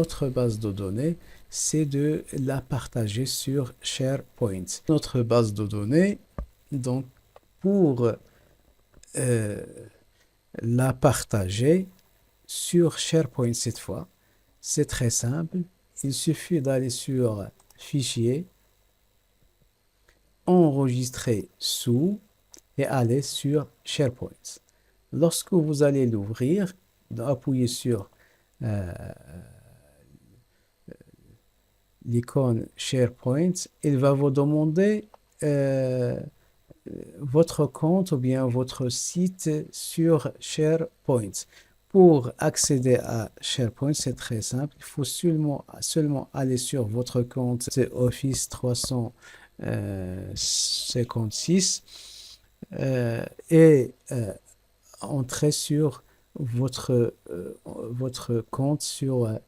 notre base de données, c'est de la partager sur SharePoint. Notre base de données, donc pour euh, la partager sur SharePoint cette fois, c'est très simple. Il suffit d'aller sur Fichier, Enregistrer sous et aller sur SharePoint. Lorsque vous allez l'ouvrir, appuyez sur euh, l'icône SharePoint, il va vous demander euh, votre compte ou bien votre site sur SharePoint. Pour accéder à SharePoint, c'est très simple. Il faut seulement aller sur votre compte Office 356 et entrer sur votre compte sur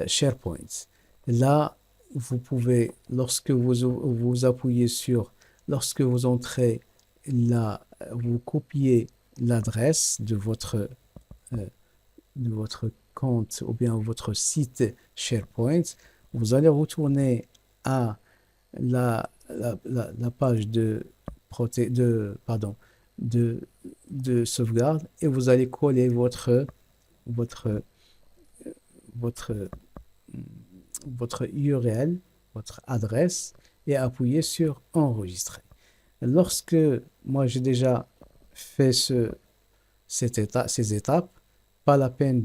SharePoint. Là, vous pouvez, vous appuyez sur, lorsque vous entrez là, vous copiez l'adresse euh, de votre compte ou bien votre site SharePoint. Vous allez retourner à la page pardon, de, de sauvegarde et vous allez coller votre, votre, votre URL, votre adresse et appuyer sur enregistrer. Lorsque moi j'ai déjà fait ces étapes, pas la peine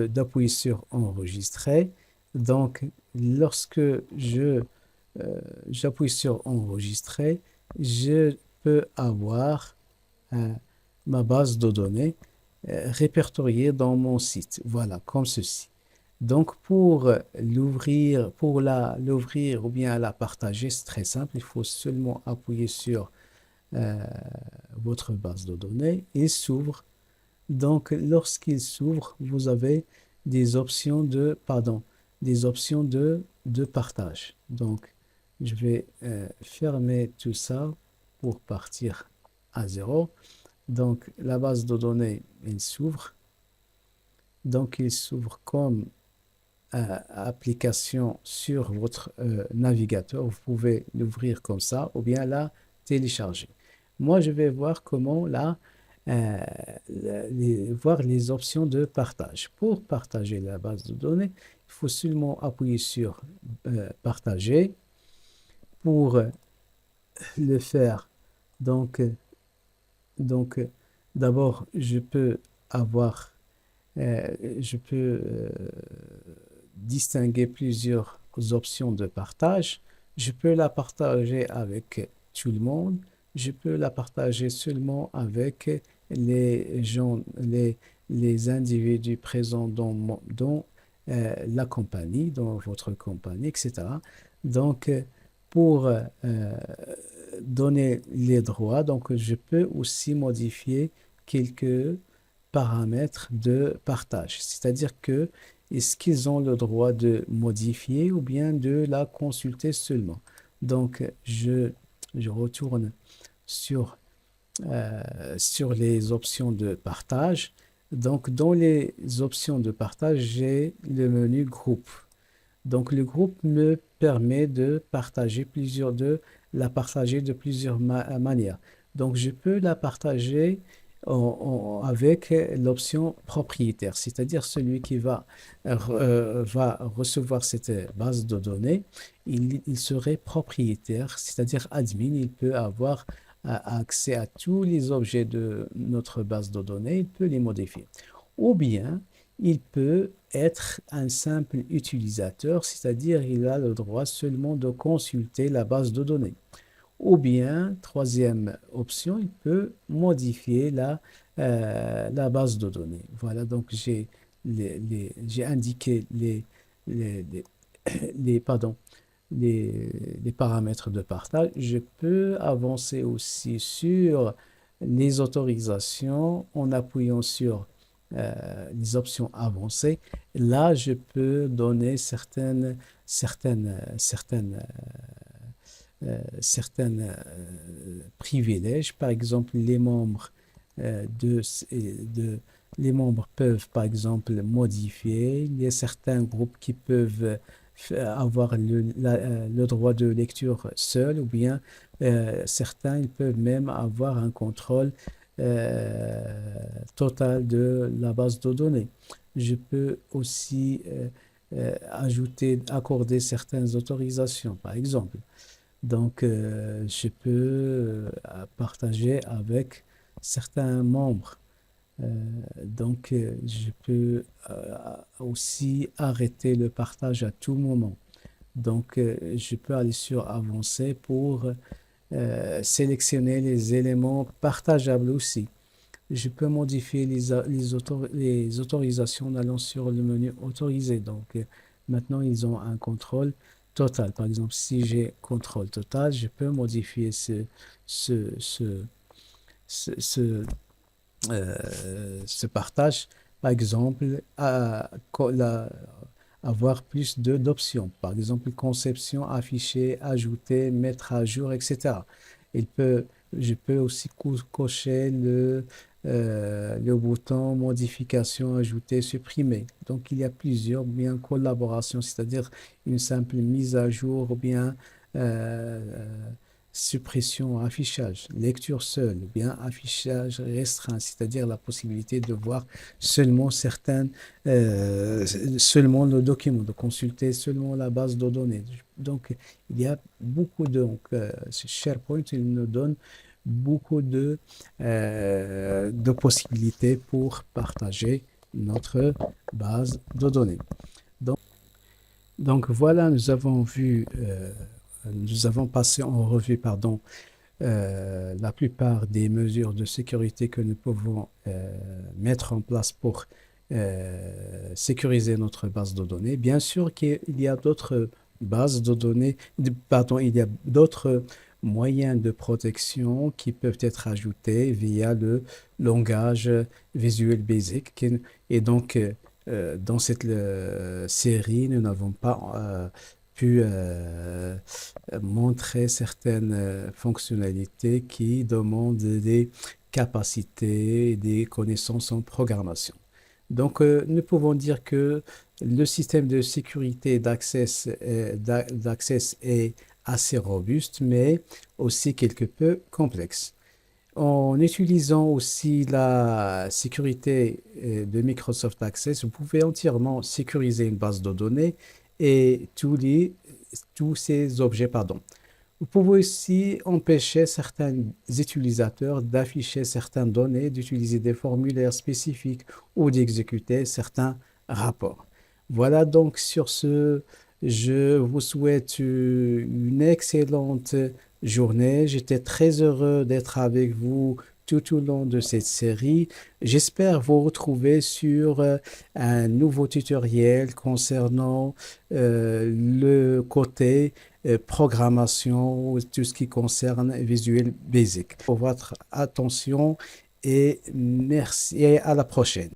d'appuyer sur enregistrer. Donc, lorsque j'appuie sur enregistrer, je peux avoir euh, ma base de données répertoriée dans mon site. Voilà, comme ceci. Donc, pour l'ouvrir ou bien la partager, c'est très simple. Il faut seulement appuyer sur euh, votre base de données. Il s'ouvre. Donc, lorsqu'il s'ouvre, vous avez des options de partage. Donc, je vais fermer tout ça pour partir à zéro. Donc, la base de données, il s'ouvre. Donc, il s'ouvre comme application sur votre navigateur. Vous pouvez l'ouvrir comme ça ou bien la télécharger. Moi, je vais voir comment euh, voir les options de partage. Pour partager la base de données, il faut seulement appuyer sur partager. Pour le faire, donc, donc d'abord, avoir, je peux distinguer plusieurs options de partage. Je peux la partager avec tout le monde. Je peux la partager seulement avec les gens, les individus présents dans la compagnie, dans votre compagnie, etc. Donc, pour donner les droits, donc je peux aussi modifier quelques paramètres de partage. C'est-à-dire que est-ce qu'ils ont le droit de modifier ou bien de la consulter seulement? Donc, je retourne sur, sur les options de partage. Donc, dans les options de partage, j'ai le menu groupe. Donc, le groupe me permet la partager de plusieurs manières. Donc, je peux la partager avec l'option propriétaire, c'est-à-dire celui qui va recevoir cette base de données, il serait propriétaire, c'est-à-dire admin, il peut avoir accès à tous les objets de notre base de données, il peut les modifier. Ou bien, il peut être un simple utilisateur, c'est-à-dire il a le droit seulement de consulter la base de données. Ou bien, troisième option, il peut modifier la base de données. Voilà, donc j'ai indiqué les, les, pardon, les paramètres de partage. Je peux avancer aussi sur les autorisations en appuyant sur les options avancées. Là, je peux donner certaines privilèges. Par exemple, les membres les membres peuvent, par exemple, modifier. Il y a certains groupes qui peuvent avoir le droit de lecture seul, ou bien certains, ils peuvent même avoir un contrôle total de la base de données. Je peux aussi ajouter, accorder certaines autorisations, par exemple. Donc, je peux partager avec certains membres. Je peux aussi arrêter le partage à tout moment. Donc, je peux aller sur Avancer pour sélectionner les éléments partageables aussi. Je peux modifier les autorisations en allant sur le menu Autoriser. Donc, maintenant, ils ont un contrôle total. Par exemple, si j'ai contrôle total, je peux modifier ce, ce, ce, ce partage, par exemple, avoir plus d'options. Par exemple, conception, afficher, ajouter, mettre à jour, etc. Il peut, je peux aussi cocher le bouton modification, ajouter, supprimer. Donc, il y a plusieurs, bien collaboration, c'est-à-dire une simple mise à jour, ou bien suppression, affichage, lecture seule, ou bien affichage restreint, c'est-à-dire la possibilité de voir seulement seulement le document, de consulter seulement la base de données. Donc, il y a beaucoup SharePoint, il nous donne beaucoup de possibilités pour partager notre base de données. Donc, donc voilà, nous avons passé en revue, pardon, la plupart des mesures de sécurité que nous pouvons mettre en place pour sécuriser notre base de données. Bien sûr qu'il y a d'autres bases de données, pardon, il y a d'autres moyens de protection qui peuvent être ajoutés via le langage Visual Basic. Et donc, dans cette série, nous n'avons pas pu montrer certaines fonctionnalités qui demandent des capacités, des connaissances en programmation. Donc, nous pouvons dire que le système de sécurité d'accès est assez robuste, mais aussi quelque peu complexe. En utilisant aussi la sécurité de Microsoft Access, vous pouvez entièrement sécuriser une base de données et tous ces objets, pardon. Vous pouvez aussi empêcher certains utilisateurs d'afficher certaines données, d'utiliser des formulaires spécifiques ou d'exécuter certains rapports. Voilà donc sur ce, je vous souhaite une excellente journée. J'étais très heureux d'être avec vous tout au long de cette série. J'espère vous retrouver sur un nouveau tutoriel concernant le côté programmation ou tout ce qui concerne Visual Basic. Pour votre attention et merci et à la prochaine.